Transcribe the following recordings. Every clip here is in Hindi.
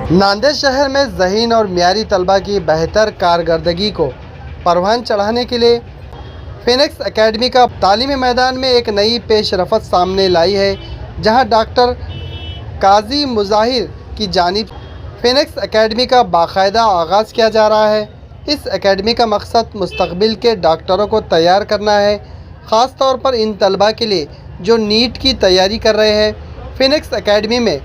नांदेड़ शहर में ज़हीन और मियारी तलबा की बेहतर कारकर्दगी को परवान चढ़ाने के लिए फिनिक्स एकेडमी का तालीमी मैदान में एक नई पेशरफत सामने लाई है, जहां डॉक्टर काजी मुजाहिर की जानिब फिनिक्स एकेडमी का बाकायदा आगाज़ किया जा रहा है। इस एकेडमी का मकसद मुस्तकबिल के डॉक्टरों को तैयार करना है, ख़ास तौर पर इन तलबा के लिए जो नीट की तैयारी कर रहे हैं। फिनिक्स एकेडमी में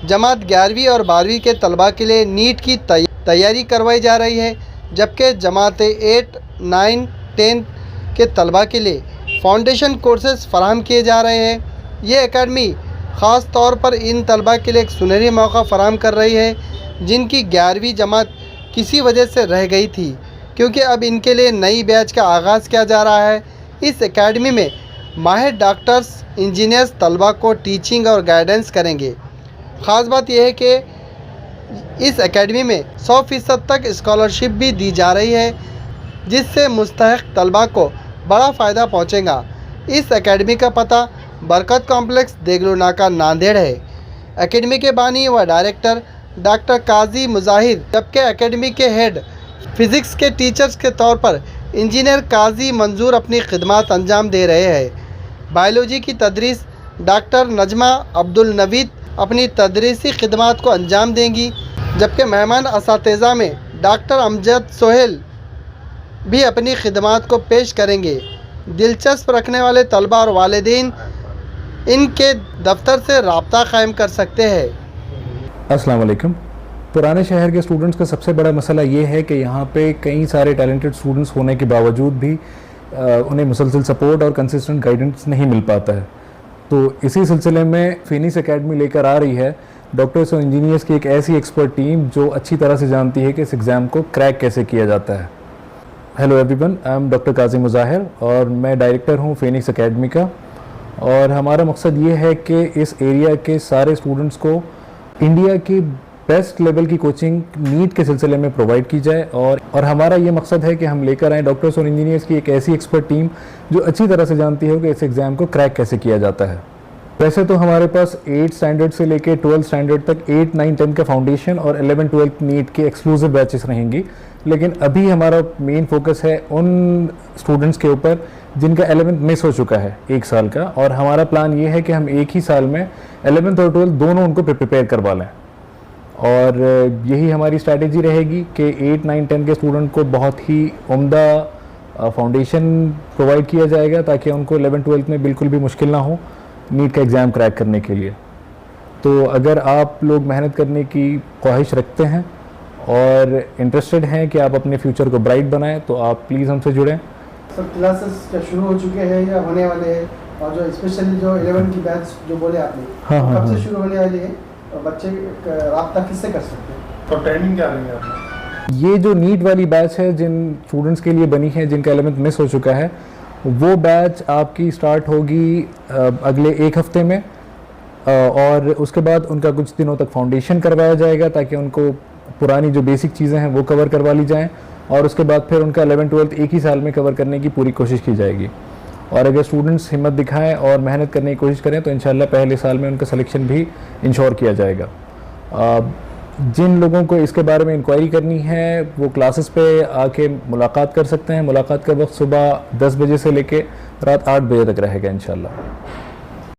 जमात 11वीं और 12वीं के तलबा के लिए नीट की तैयारी करवाई जा रही है, जबकि जमात 8, 9, 10 के तलबा के लिए फाउंडेशन कोर्सेज़ फराहम किए जा रहे हैं। ये एकेडमी ख़ास तौर पर इन तलबा के लिए एक सुनहरी मौका फराहम कर रही है, जिनकी 11वीं जमात किसी वजह से रह गई थी, क्योंकि अब इनके लिए नई बैच का आगाज़ किया जा रहा है। इस एकेडमी में माहिर डॉक्टर्स, इंजीनियर्स तलबा को टीचिंग और गाइडेंस करेंगे। ख़ास बात यह है कि इस एकेडमी में 100% तक स्कॉलरशिप भी दी जा रही है, जिससे मुस्तहक़ तलबा को बड़ा फ़ायदा पहुँचेगा। इस एकेडमी का पता बरकत कॉम्प्लेक्स, देगलू नाका, नांदेड़ है। एकेडमी के बानी व डायरेक्टर डॉक्टर काजी मुजाहिर, जबकि एकेडमी के हेड फ़िज़िक्स के टीचर्स के तौर पर इंजीनियर काजी मंजूर अपनी खिदमत अंजाम दे रहे हैं। बायोलॉजी की तदरीस डॉक्टर नजमा अब्दुल नवीद अपनी तदरीसी खिदमत को अंजाम देंगी, जबकि मेहमान असातिज़ा में डॉक्टर अमजद सोहेल भी अपनी खिदमत को पेश करेंगे। दिलचस्प रखने वाले तलबा और वालिदैन इनके दफ्तर से रब्ता कायम कर सकते हैं। अस्सलाम वालेकुम। पुराने शहर के स्टूडेंट्स का सबसे बड़ा मसला ये है कि यहाँ पे कई सारे टैलेंटेड स्टूडेंट्स होने के बावजूद भी उन्हें मुसलसल सपोर्ट और कंसिस्टेंट गाइडेंस नहीं मिल पाता है। तो इसी सिलसिले में फिनिक्स एकेडमी लेकर आ रही है डॉक्टर्स और इंजीनियर्स की एक ऐसी एक्सपर्ट टीम जो अच्छी तरह से जानती है कि इस एग्ज़ाम को क्रैक कैसे किया जाता है। Hello everyone, I am doctor Kazi Mujahir और मैं डायरेक्टर हूँ फिनिक्स एकेडमी का। और हमारा मकसद ये है कि इस एरिया के सारे स्टूडेंट्स को इंडिया की बेस्ट लेवल की कोचिंग नीट के सिलसिले में प्रोवाइड की जाए। और हमारा ये मकसद है कि हम लेकर आएँ डॉक्टर्स और इंजीनियर्स की एक ऐसी एक्सपर्ट टीम जो अच्छी तरह से जानती है कि इस एग्ज़ाम को क्रैक कैसे किया जाता है। वैसे तो हमारे पास 8 स्टैंडर्ड से लेकर 12 स्टैंडर्ड तक 8, 9, 10 का फाउंडेशन और 11, 12 नीट की एक्सक्लूसिव बैचेस रहेंगी, लेकिन अभी हमारा मेन फोकस है उन स्टूडेंट्स के ऊपर जिनका 11th मिस हो चुका है 1 साल का। और हमारा प्लान ये है कि हम एक ही साल में 11th और 12th दोनों उनको प्रिपेयर करवा लें। और यही हमारी स्ट्रैटेजी रहेगी कि 8, 9, 10 के स्टूडेंट को बहुत ही उम्दा फाउंडेशन प्रोवाइड किया जाएगा, ताकि उनको 11, 12 में बिल्कुल भी मुश्किल ना हो नीट का एग्ज़ाम क्रैक करने के लिए। तो अगर आप लोग मेहनत करने की ख्वाहिश रखते हैं और इंटरेस्टेड हैं कि आप अपने फ्यूचर को ब्राइट बनाएं, तो आप प्लीज़ हमसे जुड़ें। सब क्लासेस क्या शुरू हो चुके हैं या होने वाले हैं? और जो स्पेशली जो 11 की बैच जो बोले आपने, कब से शुरू होने वाली है और बच्चे राब्ता किससे कर सकते हैं? तो ट्रेनिंग क्या रहेंगे आपने? ये जो नीट वाली बैच है जिन स्टूडेंट्स के लिए बनी है, जिनका 11th मिस हो चुका है, वो बैच आपकी स्टार्ट होगी अगले 1 हफ्ते में। और उसके बाद उनका कुछ दिनों तक फाउंडेशन करवाया जाएगा, ताकि उनको पुरानी जो बेसिक चीज़ें हैं वो कवर करवा ली जाएं। और उसके बाद फिर उनका 11, 12 एक ही साल में कवर करने की पूरी कोशिश की जाएगी। और अगर स्टूडेंट्स हिम्मत दिखाएं और मेहनत करने की कोशिश करें तो इंशाल्लाह पहले साल में उनका सिलेक्शन भी इंश्योर किया जाएगा। जिन लोगों को इसके बारे में इंक्वायरी करनी है वो क्लासेस पे आके मुलाकात कर सकते हैं। मुलाकात का वक्त सुबह 10 बजे से लेके रात 8 बजे तक रहेगा इंशाल्लाह।